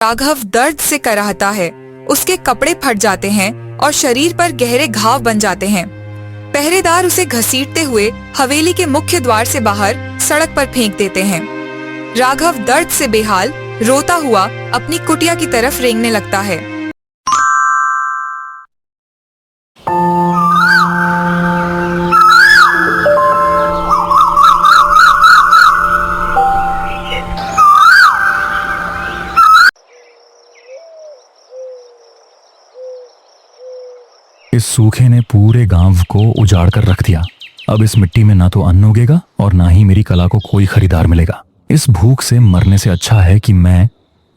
राघव दर्द से कराहता है। उसके कपड़े फट जाते हैं और शरीर पर गहरे घाव बन जाते हैं। पहरेदार उसे घसीटते हुए हवेली के मुख्य द्वार से बाहर सड़क पर फेंक देते हैं। राघव दर्द से बेहाल रोता हुआ अपनी कुटिया की तरफ रेंगने लगता है। इस सूखे ने पूरे गांव को उजाड़ कर रख दिया। अब इस मिट्टी में ना तो अन्न उगेगा और ना ही मेरी कला को कोई खरीदार मिलेगा। इस भूख से मरने से अच्छा है कि मैं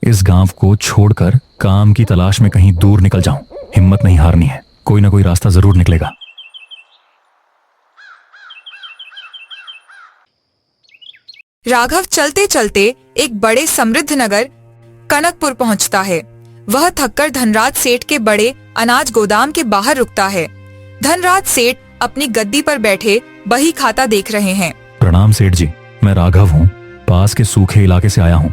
इस गांव को छोड़कर काम की तलाश में कहीं दूर निकल जाऊं। हिम्मत नहीं हारनी है, कोई ना कोई रास्ता जरूर निकलेगा। राघव चलते चलते एक बड़े समृद्ध नगर कनकपुर पहुंचता है। वह थककर धनराज सेठ के बड़े अनाज गोदाम के बाहर रुकता है। धनराज सेठ अपनी गद्दी पर बैठे बही खाता देख रहे हैं। प्रणाम सेठ जी, मैं राघव हूँ। पास के सूखे इलाके से आया हूँ।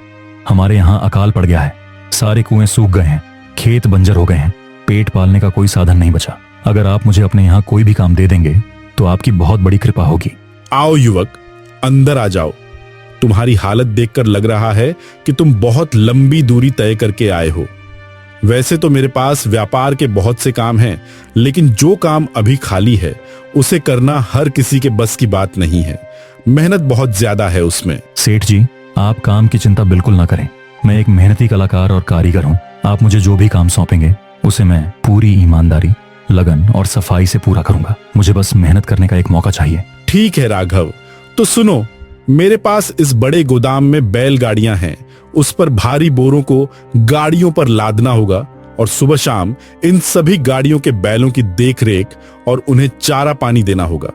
हमारे यहाँ अकाल पड़ गया है। सारे कुएं सूख गए हैं, खेत बंजर हो गए हैं, पेट पालने का कोई साधन नहीं बचा। अगर आप मुझे अपने यहाँ कोई भी काम दे देंगे तो आपकी बहुत बड़ी कृपा होगी। आओ युवक, अंदर आ जाओ। तुम्हारी हालत देखकर लग रहा है कि तुम बहुत लंबी दूरी तय करके आए हो। वैसे तो मेरे पास व्यापार के बहुत से काम हैं, लेकिन जो काम अभी खाली है उसे करना हर किसी के बस की बात नहीं है। मेहनत बहुत ज्यादा है उसमें। सेठ जी, आप काम की चिंता बिल्कुल ना करें। मैं एक मेहनती कलाकार और कारीगर हूँ। आप मुझे जो भी काम सौंपेंगे उसे मैं पूरी ईमानदारी, लगन और सफाई से पूरा करूंगा। मुझे बस मेहनत करने का एक मौका चाहिए। ठीक है राघव, तो सुनो, मेरे पास इस बड़े गोदाम में बैलगाड़ियां हैं। उस पर भारी बोरों को गाड़ियों पर लादना होगा और सुबह शाम इन सभी गाड़ियों के बैलों की देखरेख और उन्हें चारा पानी देना होगा।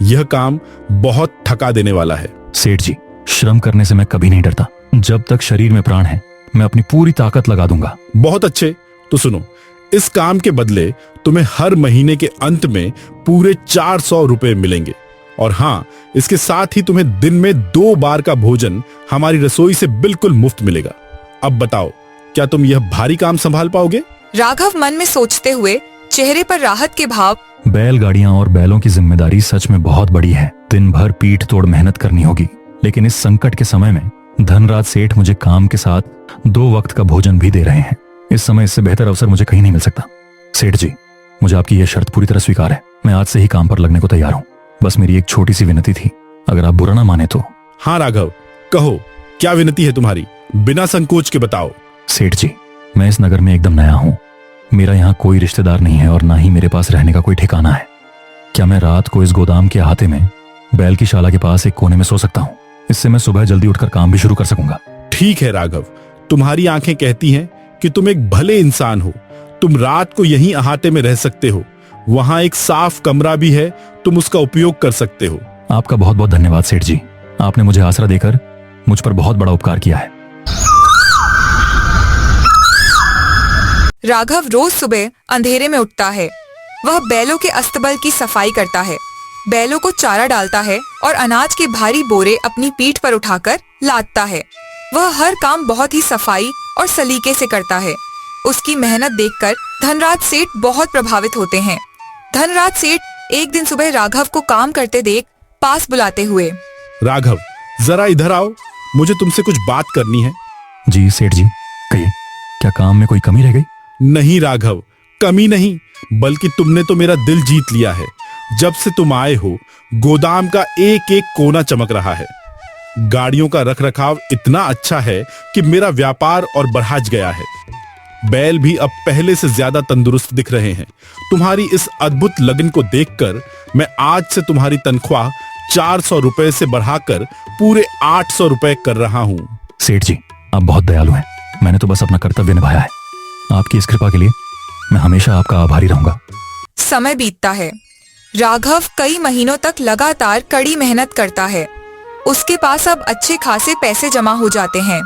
यह काम बहुत थका देने वाला है। सेठ जी, श्रम करने से मैं कभी नहीं डरता। जब तक शरीर में प्राण है मैं अपनी पूरी ताकत लगा दूंगा। बहुत अच्छे, तो सुनो, इस काम के बदले तुम्हें हर महीने के अंत में पूरे 400 रुपए मिलेंगे। और हाँ, इसके साथ ही तुम्हें दिन में 2 बार का भोजन हमारी रसोई से बिल्कुल मुफ्त मिलेगा। अब बताओ, क्या तुम यह भारी काम संभाल पाओगे? राघव मन में सोचते हुए चेहरे पर राहत के भाव। बैलगाड़ियां और बैलों की जिम्मेदारी सच में बहुत बड़ी है। दिन भर पीठ तोड़ मेहनत करनी होगी, लेकिन इस संकट के समय में धनराज सेठ मुझे काम के साथ 2 वक्त का भोजन भी दे रहे हैं। इस समय इससे बेहतर अवसर मुझे कहीं नहीं मिल सकता। सेठ जी, मुझे आपकी यह शर्त पूरी तरह स्वीकार है। मैं आज से ही काम पर लगने को तैयार हूँ। बस मेरी एक छोटी सी विनती थी, अगर आप बुरा ना माने तो। हाँ राघव, कहो, क्या विनती है तुम्हारी? बिना संकोच के बताओ। सेठ जी, मैं इस नगर में एकदम नया हूँ। मेरा यहाँ कोई रिश्तेदार नहीं है और ना ही मेरे पास रहने का कोई ठिकाना है। क्या मैं रात को इस गोदाम के अहाते में बैल की शाला के पास एक कोने में सो सकता हूँ? इससे मैं सुबह जल्दी उठकर काम भी शुरू कर सकूंगा। ठीक है राघव, तुम्हारी आंखें कहती हैं कि तुम एक भले इंसान हो। तुम रात को यहीं अहाते में रह सकते हो। वहां एक साफ कमरा भी है, तुम उसका उपयोग कर सकते हो। आपका बहुत बहुत धन्यवाद सेठ जी। आपने मुझे आसरा देकर मुझ पर बहुत बड़ा उपकार किया है। राघव रोज सुबह अंधेरे में उठता है। वह बैलों के अस्तबल की सफाई करता है, बैलों को चारा डालता है और अनाज के भारी बोरे अपनी पीठ पर उठाकर लादता है। वह हर काम बहुत ही सफाई और सलीके से करता है। उसकी मेहनत देखकर धनराज सेठ बहुत प्रभावित होते हैं। धनराज सेठ एक दिन सुबह राघव को काम करते देख पास बुलाते हुए, राघव, जरा इधर आओ, मुझे तुमसे कुछ बात करनी है। जी सेठ जी, कहिए, क्या काम में कोई कमी रह गई? नहीं राघव, कमी नहीं, बल्कि तुमने तो मेरा दिल जीत लिया है। जब से तुम आए हो, गोदाम का एक एक कोना चमक रहा है। गाड़ियों का रखरखाव इतना अच्छा है कि मेरा व्यापार और बढ़ गया है। बैल भी अब पहले से ज्यादा तंदुरुस्त दिख रहे हैं। तुम्हारी इस अद्भुत लगन को देखकर मैं आज से तुम्हारी तनख्वाह 400 रुपए से बढ़ाकर पूरे 800 रुपए कर रहा हूँ। सेठ जी, आप बहुत दयालु हैं। मैंने तो बस अपना कर्तव्य निभाया है। आपकी इस कृपा के लिए मैं हमेशा आपका आभारी रहूंगा। समय बीतता है। राघव कई महीनों तक लगातार कड़ी मेहनत करता है। उसके पास अब अच्छे खासे पैसे जमा हो जाते हैं।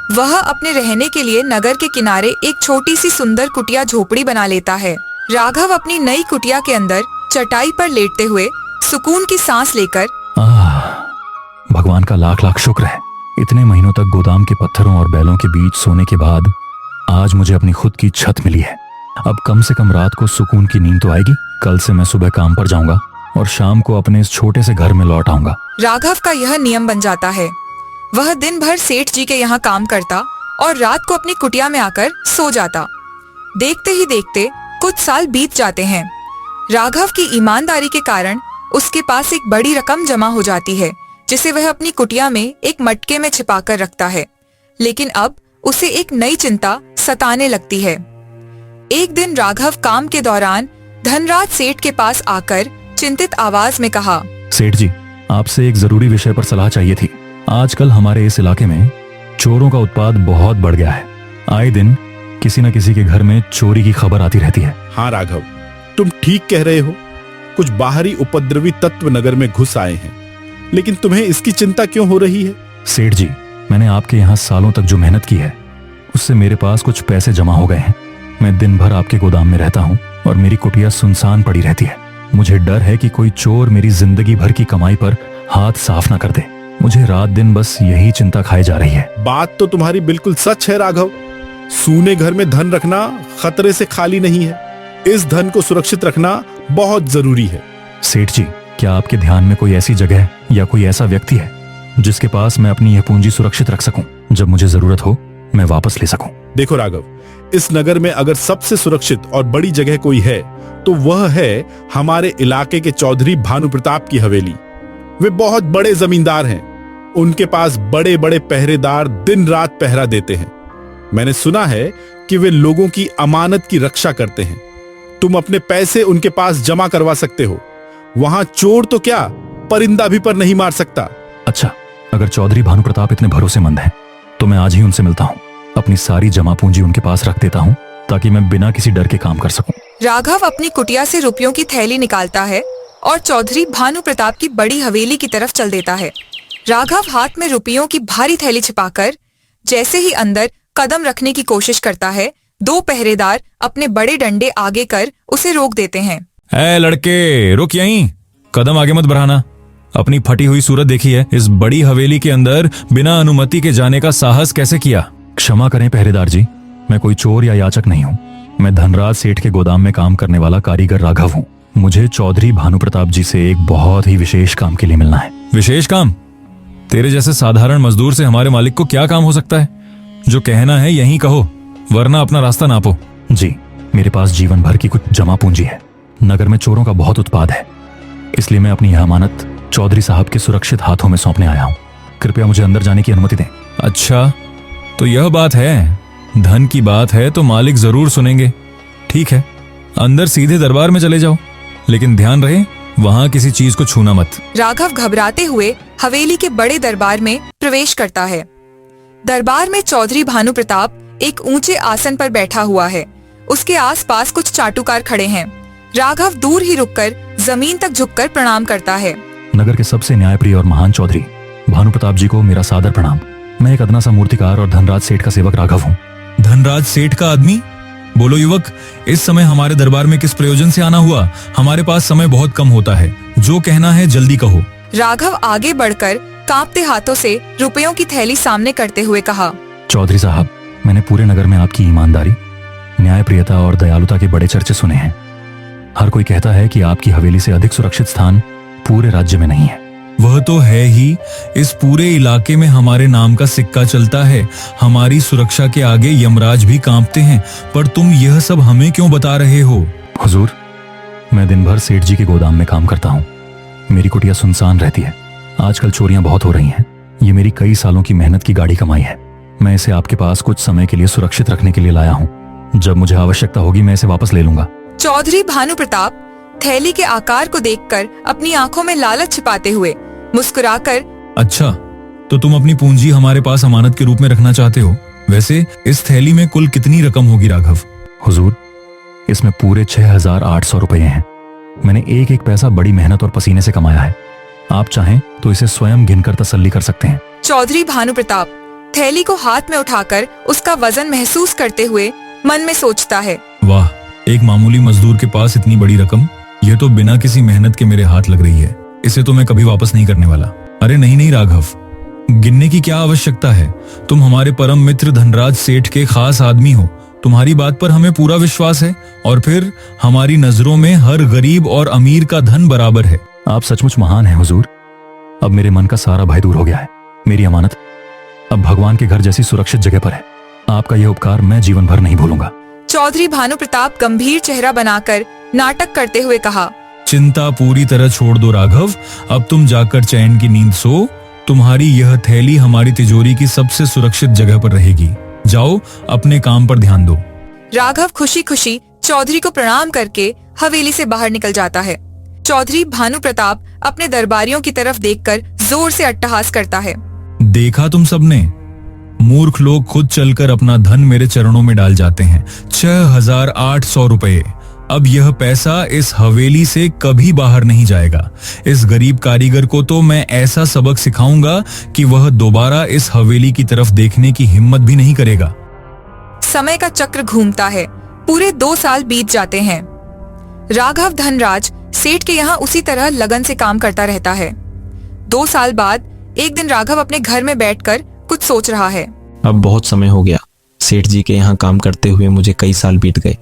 वह अपने रहने के लिए नगर के किनारे एक छोटी सी सुंदर कुटिया झोपड़ी बना लेता है। राघव अपनी नई कुटिया के अंदर चटाई पर लेटते हुए सुकून की सांस लेकर, भगवान का लाख लाख शुक्र है। इतने महीनों तक गोदाम के पत्थरों और बैलों के बीच सोने के बाद आज मुझे अपनी खुद की छत मिली है। अब कम से कम रात को सुकून की नींद तो आएगी। कल से मैं सुबह काम पर जाऊंगा और शाम को अपने इस छोटे से घर में लौट आऊंगा। राघव का यह नियम बन जाता है। वह दिन भर सेठ जी के यहाँ काम करता और रात को अपनी कुटिया में आकर सो जाता। देखते ही देखते कुछ साल बीत जाते हैं। राघव की ईमानदारी के कारण उसके पास एक बड़ी रकम जमा हो जाती है, जिसे वह अपनी कुटिया में एक मटके में छिपाकर रखता है। लेकिन अब उसे एक नई चिंता सताने लगती है। एक दिन राघव काम के दौरान धनराज सेठ के पास आकर चिंतित आवाज में कहा, सेठ जी, आपसे एक जरूरी विषय पर सलाह चाहिए थी। आजकल हमारे इस इलाके में चोरों का उत्पात बहुत बढ़ गया है। आए दिन किसी न किसी के घर में चोरी की खबर आती रहती है। हाँ राघव, तुम ठीक कह रहे हो। कुछ बाहरी उपद्रवी तत्व नगर में घुस आए हैं, लेकिन तुम्हें इसकी चिंता क्यों हो रही है? सेठ जी, मैंने आपके यहाँ सालों तक जो मेहनत की है उससे मेरे पास कुछ पैसे जमा हो गए हैं। मैं दिन भर आपके गोदाम में रहता हूँ और मेरी कुटिया सुनसान पड़ी रहती है। मुझे डर है कि कोई चोर मेरी जिंदगी भर की कमाई पर हाथ साफ ना कर दे। मुझे रात दिन बस यही चिंता खाए जा रही है। बात तो तुम्हारी बिल्कुल सच है राघव। सूने घर में धन रखना खतरे से खाली नहीं है। इस धन को सुरक्षित रखना बहुत जरूरी है। सेठ जी, क्या आपके ध्यान में कोई ऐसी जगह या कोई ऐसा व्यक्ति है जिसके पास मैं अपनी यह पूंजी सुरक्षित रख सकूं? जब मुझे जरूरत हो मैं वापस ले सकूं। देखो राघव, इस नगर में अगर सबसे सुरक्षित और बड़ी जगह कोई है तो वह है हमारे इलाके के चौधरी भानु प्रताप की हवेली। वे बहुत बड़े जमींदार हैं। उनके पास बड़े बड़े पहरेदार दिन रात पहरा देते हैं। मैंने सुना है कि वे लोगों की अमानत की रक्षा करते हैं। तुम अपने पैसे उनके पास जमा करवा सकते हो। वहां चोर तो क्या, परिंदा भी पर नहीं मार सकता। अच्छा, अगर चौधरी भानु प्रताप इतने भरोसेमंद हैं तो मैं आज ही उनसे मिलता हूँ। अपनी सारी जमा पूंजी उनके पास रख देता हूँ ताकि मैं बिना किसी डर के काम कर सकूं। राघव अपनी कुटिया से रुपयों की थैली निकालता है और चौधरी भानु प्रताप की बड़ी हवेली की तरफ चल देता है। राघव हाथ में रुपयों की भारी थैली छिपाकर जैसे ही अंदर कदम रखने की कोशिश करता है, दो पहरेदार अपने बड़े डंडे आगे कर उसे रोक देते हैं। ए लड़के, रुक यहीं, कदम आगे मत बढ़ाना। अपनी फटी हुई सूरत देखी है। इस बड़ी हवेली के अंदर बिना अनुमति के जाने का साहस कैसे किया? क्षमा करें पहरेदार जी, मैं कोई चोर या याचक नहीं हूँ। मैं धनराज सेठ के गोदाम में काम करने वाला कारीगर राघव हूँ। मुझे चौधरी भानु प्रताप जी से एक बहुत ही विशेष काम के लिए मिलना है। विशेष काम? तेरे जैसे साधारण मजदूर से हमारे मालिक को क्या काम हो सकता है? जो कहना है यहीं कहो, वरना अपना रास्ता नापो। जी, मेरे पास जीवन भर की कुछ जमा पूंजी है। नगर में चोरों का बहुत उत्पाद है, इसलिए मैं अपनी यह अमानत चौधरी साहब के सुरक्षित हाथों में सौंपने आया हूँ। कृपया मुझे अंदर जाने की अनुमति दें। अच्छा, तो यह बात है। धन की बात है तो मालिक जरूर सुनेंगे। ठीक है, अंदर सीधे दरबार में चले जाओ, लेकिन ध्यान रहे वहां किसी चीज को छूना मत। राघव घबराते हुए हवेली के बड़े दरबार में प्रवेश करता है। दरबार में चौधरी भानु प्रताप एक ऊंचे आसन पर बैठा हुआ है। उसके आसपास कुछ चाटुकार खड़े हैं। राघव दूर ही रुककर जमीन तक झुककर प्रणाम करता है। नगर के सबसे न्यायप्रिय और महान चौधरी भानु प्रताप जी को मेरा सादर प्रणाम। मैं एक अदना सा मूर्तिकार और धनराज सेठ का सेवक राघव हूँ। धनराज सेठ का आदमी? बोलो युवक, इस समय हमारे दरबार में किस प्रयोजन से आना हुआ? हमारे पास समय बहुत कम होता है। जो कहना है जल्दी कहो। राघव आगे बढ़कर कांपते हाथों से रुपयों की थैली सामने करते हुए कहा, चौधरी साहब, मैंने पूरे नगर में आपकी ईमानदारी, न्यायप्रियता और दयालुता के बड़े चर्चे सुने हैं। हर कोई कहता है कि आपकी हवेली से अधिक सुरक्षित स्थान पूरे राज्य में नहीं है। वह तो है ही। इस पूरे इलाके में हमारे नाम का सिक्का चलता है। हमारी सुरक्षा के आगे यमराज भी कांपते हैं। पर तुम यह सब हमें क्यों बता रहे हो? हुजूर, मैं दिन भर सेठ जी के गोदाम में काम करता हूँ। मेरी कुटिया सुनसान रहती है। आजकल चोरियां बहुत हो रही हैं। ये मेरी कई सालों की मेहनत की गाड़ी कमाई है। मैं इसे आपके पास कुछ समय के लिए सुरक्षित रखने के लिए लाया हूँ। जब मुझे आवश्यकता होगी मैं इसे वापस ले लूंगा। चौधरी भानु प्रताप थैली के आकार को देखकर अपनी आंखों में लालच छिपाते हुए मुस्कुराकर, अच्छा, तो तुम अपनी पूंजी हमारे पास अमानत के रूप में रखना चाहते हो? वैसे इस थैली में कुल कितनी रकम होगी राघव? हुजूर, इसमें पूरे 6,800 रुपये हैं। मैंने एक एक पैसा बड़ी मेहनत और पसीने से कमाया है। आप चाहें तो इसे स्वयं गिनकर तसल्ली कर सकते हैं। चौधरी भानु प्रताप थैली को हाथ में उठाकर उसका वजन महसूस करते हुए मन में सोचता है, वाह, एक मामूली मजदूर के पास इतनी बड़ी रकम। यह तो बिना किसी मेहनत के मेरे हाथ लग रही है। इसे तो मैं कभी वापस नहीं करने वाला। अरे नहीं नहीं राघव, गिनने की क्या आवश्यकता है? तुम हमारे परम मित्र धनराज सेठ के खास आदमी हो। तुम्हारी बात पर हमें पूरा विश्वास है, और फिर हमारी नजरों में हर गरीब और अमीर का धन बराबर है। आप सचमुच महान हैं हुजूर। अब मेरे मन का सारा भय दूर हो गया है। मेरी अमानत अब भगवान के घर जैसी सुरक्षित जगह पर है। आपका यह उपकार मैं जीवन भर नहीं भूलूंगा। चौधरी भानु प्रताप गंभीर चेहरा बनाकर नाटक करते हुए कहा, चिंता पूरी तरह छोड़ दो राघव, अब तुम जाकर चैन की नींद सो। तुम्हारी यह थैली हमारी तिजोरी की सबसे सुरक्षित जगह पर रहेगी। जाओ, अपने काम पर ध्यान दो। राघव खुशी खुशी चौधरी को प्रणाम करके हवेली से बाहर निकल जाता है। चौधरी भानु प्रताप अपने दरबारियों की तरफ देखकर जोर से अट्टहास करता है। देखा तुम सबने, मूर्ख लोग खुद चलकर अपना धन मेरे चरणों में डाल जाते हैं। 6,800 रुपए। अब यह पैसा इस हवेली से कभी बाहर नहीं जाएगा। इस गरीब कारीगर को तो मैं ऐसा सबक सिखाऊंगा कि वह दोबारा इस हवेली की तरफ देखने की हिम्मत भी नहीं करेगा। समय का चक्र घूमता है। पूरे 2 साल बीत जाते हैं। राघव धनराज सेठ के यहाँ उसी तरह लगन से काम करता रहता है। 2 साल बाद एक दिन राघव अपने घर में बैठकर कुछ सोच रहा है। अब बहुत समय हो गया। सेठ जी के यहाँ काम करते हुए मुझे कई साल बीत गए।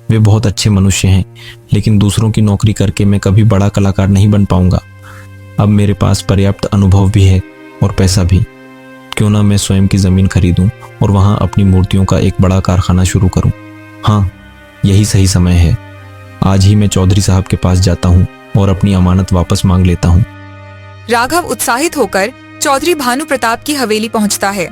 वे बहुत अच्छे मनुष्य हैं, लेकिन दूसरों की नौकरी करके मैं कभी बड़ा कलाकार नहीं बन पाऊंगा। अब मेरे पास पर्याप्त अनुभव भी है और पैसा भी। क्यों ना मैं स्वयं की ज़मीन खरीदूं और वहां अपनी मूर्तियों का एक बड़ा कारखाना शुरू करूं। हाँ, यही सही समय है। आज ही मैं चौधरी साहब के पास जाता हूं और अपनी अमानत वापस मांग लेता हूं। राघव उत्साहित होकर चौधरी भानु प्रताप की हवेली पहुंचता है।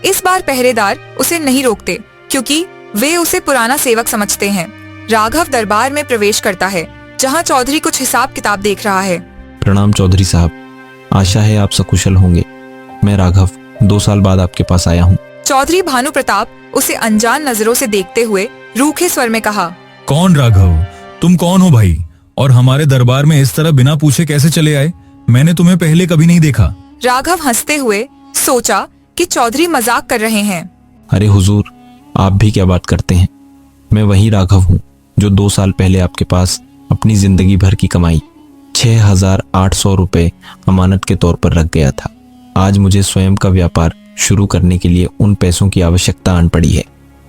इस बार पहरेदार उसे नहीं रोकते, क्योंकि वे उसे पुराना सेवक समझते हैं। राघव दरबार में प्रवेश करता है, जहां चौधरी कुछ हिसाब किताब देख रहा है। प्रणाम चौधरी साहब, आशा है आप सकुशल होंगे। मैं राघव 2 साल बाद आपके पास आया हूँ। चौधरी भानु प्रताप उसे अनजान नजरों से देखते हुए रूखे स्वर में कहा, कौन राघव? तुम कौन हो भाई? और हमारे दरबार में इस तरह बिना पूछे कैसे चले आए? मैंने तुम्हें पहले कभी नहीं देखा। राघव हंसते हुए सोचा कि चौधरी मजाक कर रहे हैं। अरे हुजूर, आप भी क्या बात करते हैं। मैं वही राघव हूँ जो 2 साल पहले आपके पास अपनी जिंदगी भर की कमाई 6,800 रुपए अमानत के तौर पर रख गया था। आज मुझे स्वयं का व्यापार शुरू करने के लिए उन पैसों की आवश्यकता आन पड़ी है।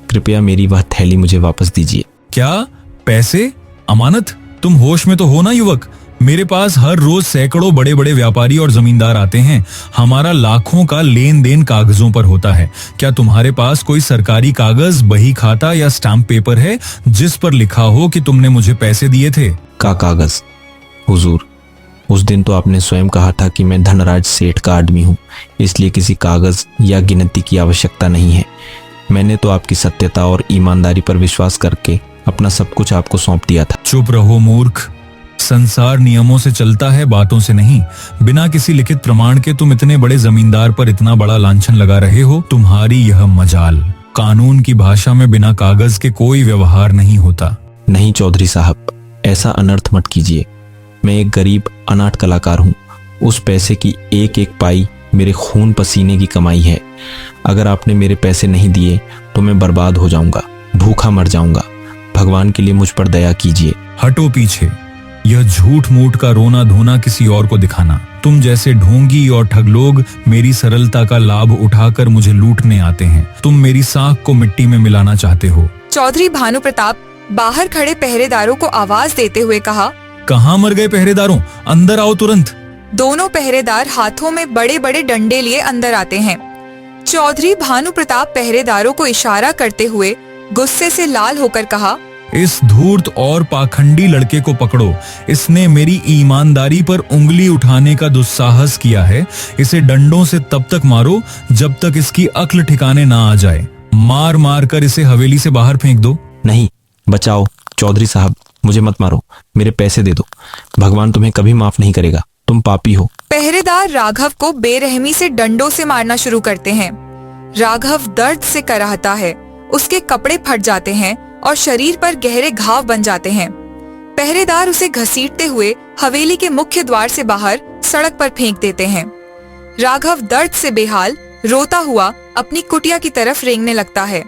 कृपया मेरी वह थैली मुझे वापस दीजिए। क्या? पैसे? अमानत? तुम होश में तो हो ना युवक? मेरे पास हर रोज सैकड़ों बड़े बड़े व्यापारी और जमींदार आते हैं। हमारा लाखों का लेन देन कागजों पर होता है। क्या तुम्हारे पास कोई सरकारी कागज, बही खाता या स्टाम्प पेपर है जिस पर लिखा हो कि तुमने मुझे पैसे दिए थे? का कागज? हुजूर, उस दिन तो आपने स्वयं कहा था कि मैं धनराज सेठ का आदमी हूँ, इसलिए किसी कागज या गिनती की आवश्यकता नहीं है। मैंने तो आपकी सत्यता और ईमानदारी पर विश्वास करके अपना सब कुछ आपको सौंप दिया था। चुप रहो मूर्ख। संसार नियमों से चलता है, बातों से नहीं। बिना किसी लिखित प्रमाण के तुम इतने बड़े जमींदार पर इतना बड़ा लांछन लगा रहे हो। तुम्हारी यह मजाल। कानून की भाषा में बिना कागज के कोई व्यवहार नहीं होता। नहीं चौधरी साहब, ऐसा अनर्थ मत कीजिए। मैं एक गरीब अनाथ कलाकार हूँ। उस पैसे की एक एक पाई मेरे खून पसीने की कमाई है। अगर आपने मेरे पैसे नहीं दिए तो मैं बर्बाद हो जाऊंगा, भूखा मर जाऊंगा। भगवान के लिए मुझ पर दया कीजिए। हटो पीछे। यह झूठ मूठ का रोना धोना किसी और को दिखाना। तुम जैसे ढोंगी और ठग लोग मेरी सरलता का लाभ उठाकर मुझे लूटने आते हैं। तुम मेरी साख को मिट्टी में मिलाना चाहते हो। चौधरी भानु प्रताप बाहर खड़े पहरेदारों को आवाज देते हुए कहा, कहाँ मर गए पहरेदारों? अंदर आओ तुरंत। दोनों पहरेदार हाथों में बड़े बड़े डंडे लिए अंदर आते हैं। चौधरी भानु प्रताप पहरेदारों को इशारा करते हुए गुस्से से लाल होकर कहा, इस धूर्त और पाखंडी लड़के को पकड़ो। इसने मेरी ईमानदारी पर उंगली उठाने का दुस्साहस किया है। इसे डंडों से तब तक मारो जब तक इसकी अक्ल ठिकाने ना आ जाए। मार मार कर इसे हवेली से बाहर फेंक दो। नहीं, बचाओ चौधरी साहब, मुझे मत मारो। मेरे पैसे दे दो। भगवान तुम्हें कभी माफ नहीं करेगा। तुम पापी हो। पहरेदार राघव को बेरहमी से डंडों से मारना शुरू करते हैं। राघव दर्द से कराहता है। उसके कपड़े फट जाते हैं और शरीर पर गहरे घाव बन जाते हैं। पहरेदार उसे घसीटते हुए हवेली के मुख्य द्वार से बाहर सड़क पर फेंक देते हैं। राघव दर्द से बेहाल रोता हुआ अपनी कुटिया की तरफ रेंगने लगता है।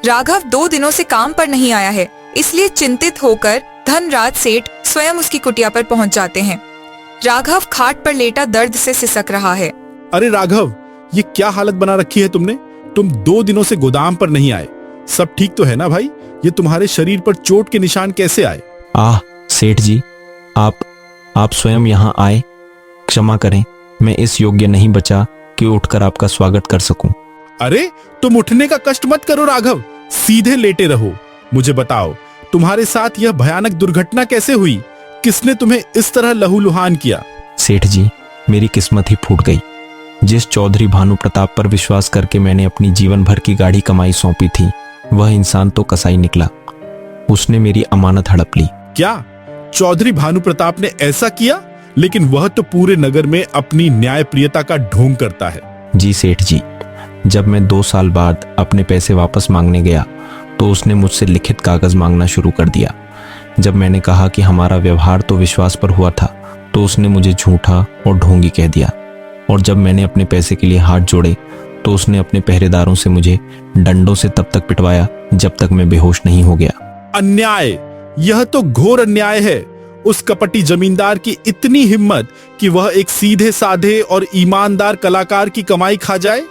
राघव 2 दिनों से काम पर नहीं आया है, इसलिए चिंतित होकर धनराज सेठ स्वयं उसकी कुटिया पर पहुंच जाते हैं। राघव खाट पर लेटा दर्द से सिसक रहा है। अरे राघव, ये क्या हालत बना रखी है तुमने? तुम 2 दिनों से गोदाम पर नहीं आए। सब ठीक तो है ना भाई? ये तुम्हारे शरीर पर चोट के निशान कैसे आए? आह सेठ जी, आप स्वयं यहाँ आए। क्षमा करें, मैं इस योग्य नहीं बचा कि उठकर आपका स्वागत कर सकूं। अरे तुम उठने का कष्ट मत करो राघव, सीधे लेटे रहो। मुझे बताओ, तुम्हारे साथ यह भयानक दुर्घटना कैसे हुई? किसने तुम्हें इस तरह लहूलुहान किया? सेठ जी, मेरी किस्मत ही फूट गई। जिस चौधरी भानु प्रताप पर विश्वास करके मैंने अपनी जीवन भर की गाढ़ी कमाई सौंपी थी, वह इंसान तो कसाई निकला। उसने मेरी अमानत हड़प ली। क्या चौधरी भानु प्रताप ने ऐसा किया? लेकिन वह तो पूरे नगर में अपनी न्यायप्रियता का ढोंग करता है। जी सेठ जी, जब मैं 2 साल बाद अपने पैसे वापस मांगने गया तो उसने मुझसे लिखित कागज मांगना शुरू कर दिया। जब मैंने कहा कि हमारा व्यवहार तो विश्वास पर हुआ था, तो उसने मुझे झूठा और ढोंगी कह दिया। और जब मैंने अपने पैसे के लिए हाथ जोड़े तो उसने अपने पहरेदारों से मुझे डंडों से तब तक पिटवाया जब तक मैं बेहोश नहीं हो गया। अन्याय! यह तो घोर अन्याय है। उस कपटी जमींदार की इतनी हिम्मत कि वह एक सीधे साधे और ईमानदार कलाकार की कमाई खा जाए।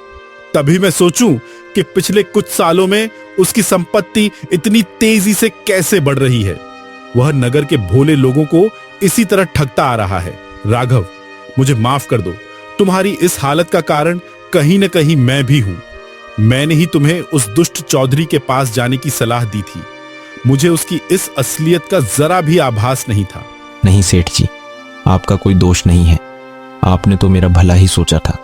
तभी मैं सोचूं कि पिछले कुछ सालों में उसकी संपत्ति इतनी तेजी से कैसे बढ़ रही है। वह नगर के भोले लोगों को इसी तरह ठगता आ रहा है। राघव, मुझे माफ कर दो। तुम्हारी इस हालत का कारण कहीं न कहीं मैं भी हूं। मैंने ही तुम्हें उस दुष्ट चौधरी के पास जाने की सलाह दी थी। मुझे उसकी इस असलियत का जरा भी आभास नहीं था। नहीं सेठ जी, आपका कोई दोष नहीं है। आपने तो मेरा भला ही सोचा था।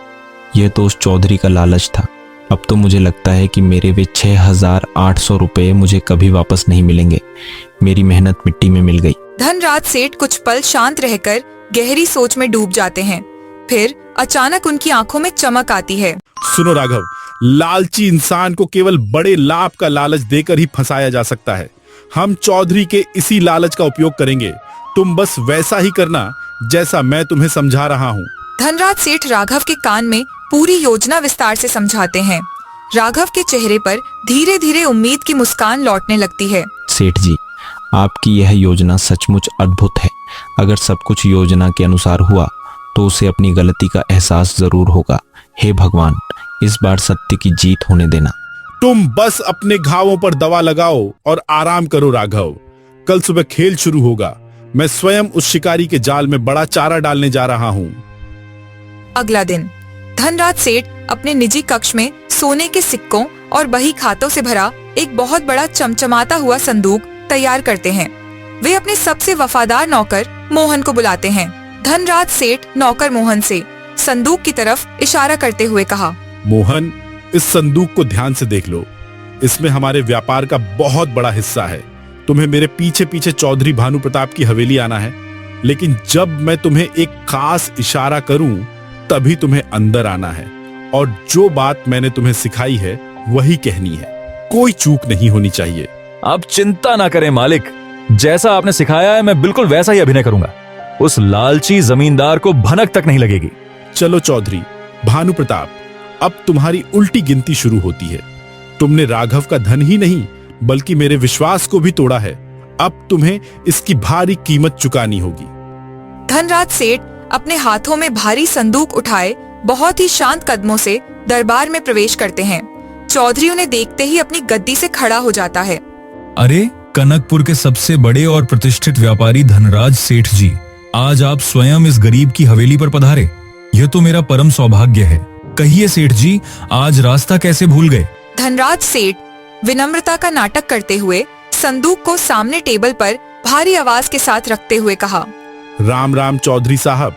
यह तो उस चौधरी का लालच था। अब तो मुझे लगता है कि मेरे वे 6,800 रुपए मुझे कभी वापस नहीं मिलेंगे। मेरी मेहनत मिट्टी में मिल गई। धनराज सेठ कुछ पल शांत रहकर गहरी सोच में डूब जाते हैं। फिर अचानक उनकी आंखों में चमक आती है। सुनो राघव, लालची इंसान को केवल बड़े लाभ का लालच देकर ही फंसाया जा सकता है। हम चौधरी के इसी लालच का उपयोग करेंगे। तुम बस वैसा ही करना जैसा मैं तुम्हें समझा रहा हूँ। धनराज सेठ राघव के कान में पूरी योजना विस्तार से समझाते हैं। राघव के चेहरे पर धीरे धीरे उम्मीद की मुस्कान लौटने लगती है। सेठ जी, आपकी यह योजना सचमुच अद्भुत है। अगर सब कुछ योजना के अनुसार हुआ तो उसे अपनी गलती का एहसास जरूर होगा। हे भगवान, इस बार सत्य की जीत होने देना। तुम बस अपने घावों पर दवा लगाओ और आराम करो राघव। कल सुबह खेल शुरू होगा। मैं स्वयं उस शिकारी के जाल में बड़ा चारा डालने जा रहा हूँ। अगला दिन धनराज सेठ अपने निजी कक्ष में सोने के सिक्कों और बही खातों से भरा एक बहुत बड़ा चमचमाता हुआ संदूक तैयार करते हैं। वे अपने सबसे वफादार नौकर मोहन को बुलाते हैं। धनराज सेठ नौकर मोहन से संदूक की तरफ इशारा करते हुए कहा, मोहन, इस संदूक को ध्यान से देख लो। इसमें हमारे व्यापार का बहुत बड़ा हिस्सा है। तुम्हें मेरे पीछे पीछे चौधरी भानु प्रताप की हवेली आना है, लेकिन जब मैं तुम्हें एक खास इशारा करूं तभी तुम्हें अंदर आना है और जो बात मैंने तुम्हें सिखाई है वही कहनी है। कोई चूक नहीं होनी चाहिए। आप चिंता ना करें मालिक, जैसा आपने सिखाया है मैं बिल्कुल वैसा ही अभिनय करूंगा। उस लालची जमींदार को भनक तक नहीं लगेगी। चलो चौधरी भानु प्रताप, अब तुम्हारी उल्टी गिनती शुरू होती है। तुमने राघव का धन ही नहीं बल्कि मेरे विश्वास को भी तोड़ा है। अब तुम्हें इसकी भारी कीमत चुकानी होगी। धनराज सेठ अपने हाथों में भारी संदूक उठाए बहुत ही शांत कदमों से दरबार में प्रवेश करते हैं। चौधरी उन्हें देखते ही अपनी गद्दी से खड़ा हो जाता है। अरे कनकपुर के सबसे बड़े और प्रतिष्ठित व्यापारी धनराज सेठ जी, आज आप स्वयं इस गरीब की हवेली पर पधारे। यह तो मेरा परम सौभाग्य है। कहिए सेठ जी, आज रास्ता कैसे भूल गए? धनराज सेठ विनम्रता का नाटक करते हुए संदूक को सामने टेबल पर भारी आवाज के साथ रखते हुए कहा, राम राम चौधरी साहब।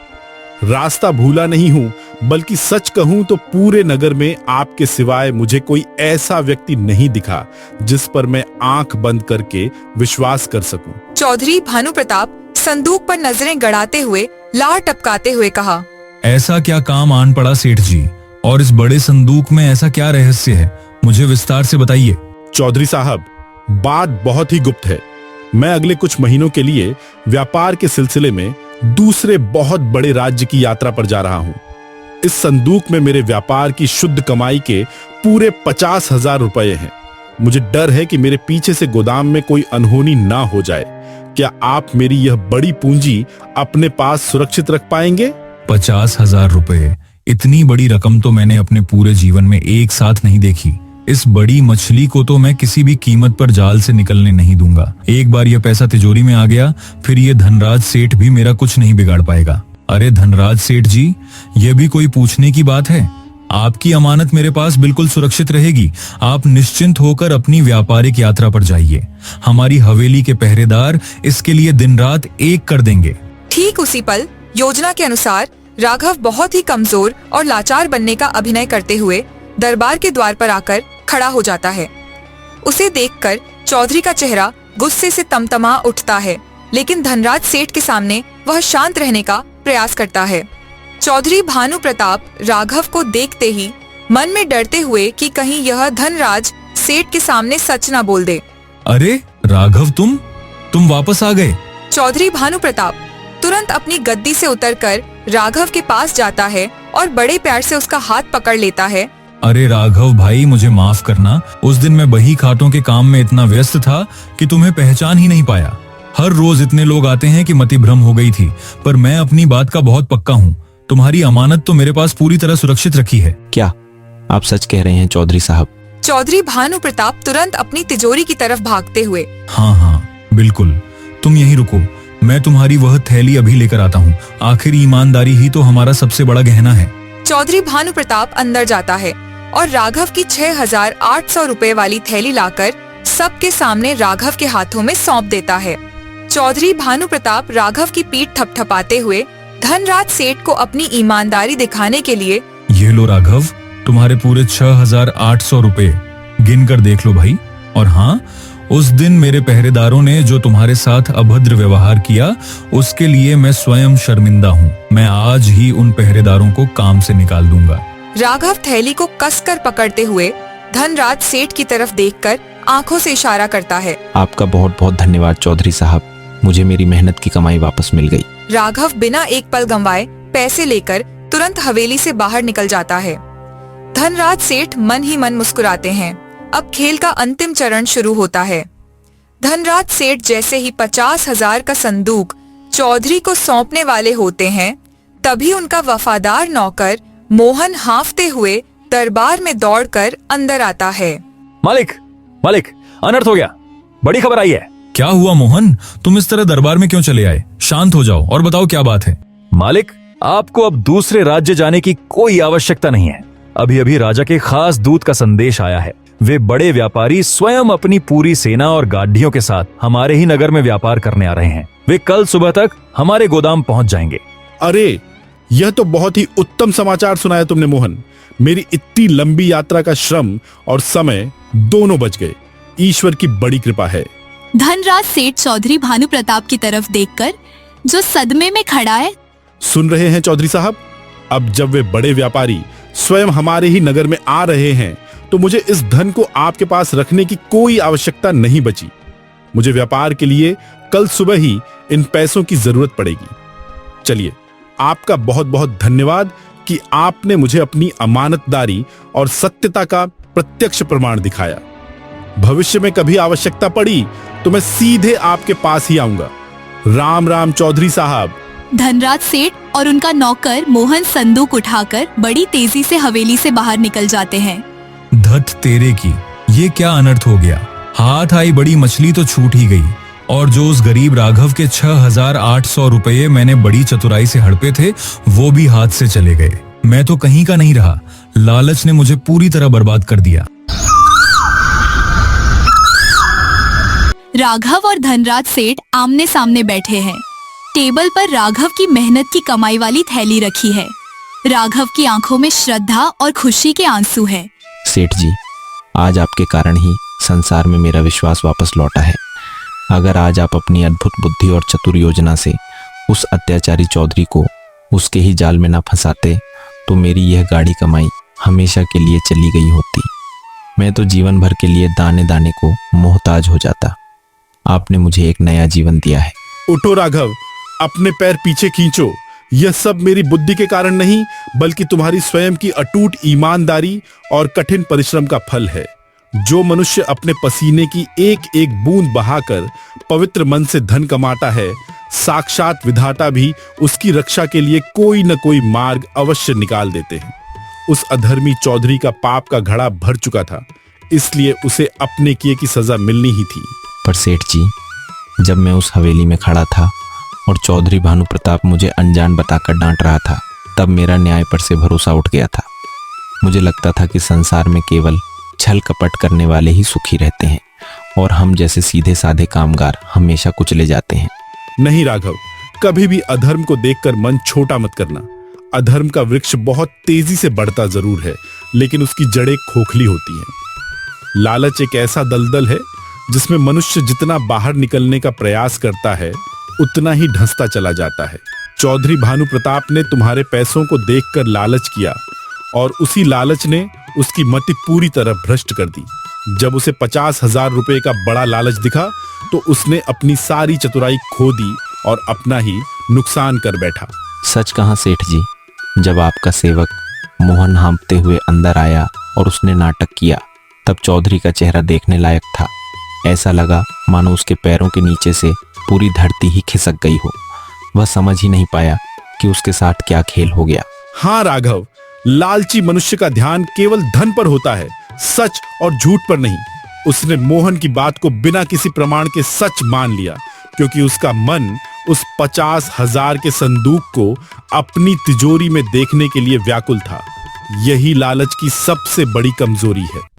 रास्ता भूला नहीं हूँ, बल्कि सच कहूँ तो पूरे नगर में आपके सिवाय मुझे कोई ऐसा व्यक्ति नहीं दिखा जिस पर मैं आंख बंद करके विश्वास कर सकूं। चौधरी भानु प्रताप संदूक पर नजरें गड़ाते हुए लार टपकाते हुए कहा, ऐसा क्या काम आन पड़ा सेठ जी, और इस बड़े संदूक में ऐसा क्या रहस्य है? मुझे विस्तार से बताइए। चौधरी साहब, बात बहुत ही गुप्त है। मैं अगले कुछ महीनों के लिए व्यापार के सिलसिले में दूसरे बहुत बड़े राज्य की यात्रा पर जा रहा हूं। इस संदूक में मेरे व्यापार की शुद्ध कमाई के पूरे 50,000 रुपए हैं। मुझे डर है कि मेरे पीछे से गोदाम में कोई अनहोनी ना हो जाए। क्या आप मेरी यह बड़ी पूंजी अपने पास सुरक्षित रख पाएंगे? 50,000 रुपए, इतनी बड़ी रकम तो मैंने अपने पूरे जीवन में एक साथ नहीं देखी। इस बड़ी मछली को तो मैं किसी भी कीमत पर जाल से निकलने नहीं दूंगा। एक बार यह पैसा तिजोरी में आ गया, फिर ये धनराज सेठ भी मेरा कुछ नहीं बिगाड़ पाएगा। अरे धनराज सेठ जी, यह भी कोई पूछने की बात है? आपकी अमानत मेरे पास बिल्कुल सुरक्षित रहेगी। आप निश्चिंत होकर अपनी व्यापारिक यात्रा पर जाइए। हमारी हवेली के पहरेदार इसके लिए दिन रात एक कर देंगे। ठीक उसी पल योजना के अनुसार राघव बहुत ही कमजोर और लाचार बनने का अभिनय करते हुए दरबार के द्वार पर आकर खड़ा हो जाता है। उसे देखकर चौधरी का चेहरा गुस्से से तमतमा उठता है, लेकिन धनराज सेठ के सामने वह शांत रहने का प्रयास करता है। चौधरी भानु प्रताप राघव को देखते ही मन में डरते हुए कि कहीं यह धनराज सेठ के सामने सच न बोल दे। अरे राघव, तुम वापस आ गए। चौधरी भानु प्रताप तुरंत अपनी गद्दी से उतरकर राघव के पास जाता है और बड़े प्यार से उसका हाथ पकड़ लेता है। अरे राघव भाई, मुझे माफ करना। उस दिन मैं बही खातों के काम में इतना व्यस्त था कि तुम्हें पहचान ही नहीं पाया। हर रोज इतने लोग आते हैं कि मति भ्रम हो गई थी, पर मैं अपनी बात का बहुत पक्का हूँ। तुम्हारी अमानत तो मेरे पास पूरी तरह सुरक्षित रखी है। क्या आप सच कह रहे हैं चौधरी साहब? चौधरी भानु प्रताप तुरंत अपनी तिजोरी की तरफ भागते हुए, हाँ, बिल्कुल, तुम यहीं रुको, मैं तुम्हारी वह थैली अभी लेकर आता हूँ। आखिर ईमानदारी ही तो हमारा सबसे बड़ा गहना है। चौधरी भानु प्रताप अंदर जाता है और राघव की 6,800 रुपए वाली थैली लाकर सबके सामने राघव के हाथों में सौंप देता है। चौधरी भानु प्रताप राघव की पीठ थपथपाते हुए धनराज सेठ को अपनी ईमानदारी दिखाने के लिए, ये लो राघव, तुम्हारे पूरे 6,800 रुपए, गिन कर देख लो भाई। और हाँ, उस दिन मेरे पहरेदारों ने जो तुम्हारे साथ अभद्र व्यवहार किया, उसके लिए मैं स्वयं शर्मिंदा हूँ। मैं आज ही उन पहरेदारों को काम से निकाल दूंगा। राघव थैली को कसकर पकड़ते हुए धनराज सेठ की तरफ देखकर आंखों से इशारा करता है। आपका बहुत बहुत धन्यवाद चौधरी साहब, मुझे मेरी मेहनत की कमाई वापस मिल गई। राघव बिना एक पल गंवाए पैसे लेकर तुरंत हवेली से बाहर निकल जाता है। धनराज सेठ मन ही मन मुस्कुराते हैं। अब खेल का अंतिम चरण शुरू होता है। धनराज सेठ जैसे ही 50,000 का संदूक चौधरी को सौंपने वाले होते हैं, तभी उनका वफादार नौकर मोहन हांफते हुए दरबार में दौड़कर अंदर आता है। मालिक, अनर्थ हो गया, बड़ी खबर आई है। क्या हुआ मोहन? तुम इस तरह दरबार में क्यों चले आए? शांत हो जाओ और बताओ क्या बात है। मालिक, आपको अब दूसरे राज्य जाने की कोई आवश्यकता नहीं है। अभी अभी राजा के खास दूत का संदेश आया है। वे बड़े व्यापारी स्वयं अपनी पूरी सेना और गाड़ियों के साथ हमारे ही नगर में व्यापार करने आ रहे हैं। वे कल सुबह तक हमारे गोदाम पहुंच जाएंगे। अरे, यह तो बहुत ही उत्तम समाचार सुनाया तुमने मोहन। मेरी इतनी लंबी यात्रा का श्रम और समय दोनों बच गए। ईश्वर की बड़ी कृपा है। धनराज सेठ चौधरी भानु प्रताप की तरफ देखकर जो सदमे में खड़ा है। सुन रहे हैं चौधरी साहब, अब जब वे बड़े व्यापारी स्वयं हमारे ही नगर में आ रहे हैं, तो मुझे इस धन को आपके पास रखने की कोई आवश्यकता नहीं बची। मुझे व्यापार के लिए कल सुबह ही इन पैसों की जरूरत पड़ेगी। चलिए, आपका बहुत बहुत धन्यवाद कि आपने मुझे अपनी अमानतदारी और सत्यता का प्रत्यक्ष प्रमाण दिखाया। भविष्य में कभी आवश्यकता पड़ी तो मैं सीधे आपके पास ही आऊंगा। राम राम चौधरी साहब। धनराज सेठ और उनका नौकर मोहन संदूक उठाकर बड़ी तेजी से हवेली से बाहर निकल जाते हैं। धत तेरे की, ये क्या अनर्थ हो गया? हाथ आई बड़ी मछली तो छूट ही गई, और जो उस गरीब राघव के 6,800 रुपये मैंने बड़ी चतुराई से हड़पे थे, वो भी हाथ से चले गए। मैं तो कहीं का नहीं रहा। लालच ने मुझे पूरी तरह बर्बाद कर दिया। राघव और धनराज सेठ आमने सामने बैठे हैं। टेबल पर राघव की मेहनत की कमाई वाली थैली रखी है। राघव की आंखों में श्रद्धा और खुशी के आंसू हैं। सेठ जी, आज आपके कारण ही संसार में मेरा विश्वास वापस लौटा है। अगर आज आप अपनी अद्भुत बुद्धि और चतुर योजना से उस अत्याचारी चौधरी को उसके ही जाल में न फंसाते, तो मेरी यह गाढ़ी कमाई हमेशा के लिए चली गई होती। मैं तो जीवन भर के लिए दाने दाने को मोहताज हो जाता। आपने मुझे एक नया जीवन दिया है। उठो राघव, अपने पैर पीछे खींचो। यह सब मेरी बुद्धि के कारण नहीं, बल्कि तुम्हारी स्वयं की अटूट ईमानदारी और कठिन परिश्रम का फल है। जो मनुष्य अपने पसीने की एक एक बूंद बहाकर पवित्र मन से धन कमाता है, साक्षात विधाता भी उसकी रक्षा के लिए कोई न कोई मार्ग अवश्य निकाल देते हैं। उस अधर्मी चौधरी का पाप का घड़ा भर चुका था, इसलिए उसे अपने किए की सजा मिलनी ही थी। पर सेठ जी, जब मैं उस हवेली में खड़ा था और चौधरी भानु प्रताप मुझे अनजान बताकर डांट रहा था, तब मेरा न्याय पर से भरोसा उठ गया था। मुझे लगता था कि संसार में केवल छल कपट करने वाले ही सुखी रहते हैं और हम जैसे सीधे साधे कामगार हमेशा कुचले जाते हैं। नहीं राघव, कभी भी अधर्म को देखकर मन छोटा मत करना। अधर्म का वृक्ष बहुत तेजी से बढ़ता जरूर है, लेकिन उसकी जड़ें खोखली होती हैं। लालच एक ऐसा दलदल है जिसमें मनुष्य जितना बाहर निकलने का प्रयास करता है, उतना ही धंसता चला जाता है। चौधरी भानु प्रताप ने तुम्हारे पैसों को देखकर लालच किया और उसी लालच ने उसकी मति पूरी तरह भ्रष्ट कर दी। जब उसे 50,000 रुपए का बड़ा लालच दिखा तो उसने अपनी सारी चतुराई खो दी और अपना ही नुकसान कर बैठा। सच कहा सेठ जी, जब आपका सेवक मोहन हाँफते हुए अंदर आया और उसने नाटक किया, तब चौधरी का चेहरा देखने लायक था। ऐसा लगा मानो उसके पैरों के नीचे से पूरी धरती ही खिसक गई हो। वह समझ ही नहीं पाया कि उसके साथ क्या खेल हो गया। हाँ राघव, लालची मनुष्य का ध्यान केवल धन पर होता है, सच और झूठ पर नहीं। उसने मोहन की बात को बिना किसी प्रमाण के सच मान लिया, क्योंकि उसका मन उस 50,000 के संदूक को अपनी तिजोरी में देखने के लिए व्याकुल था। यही लालच की सबसे बड़ी कमजोरी है।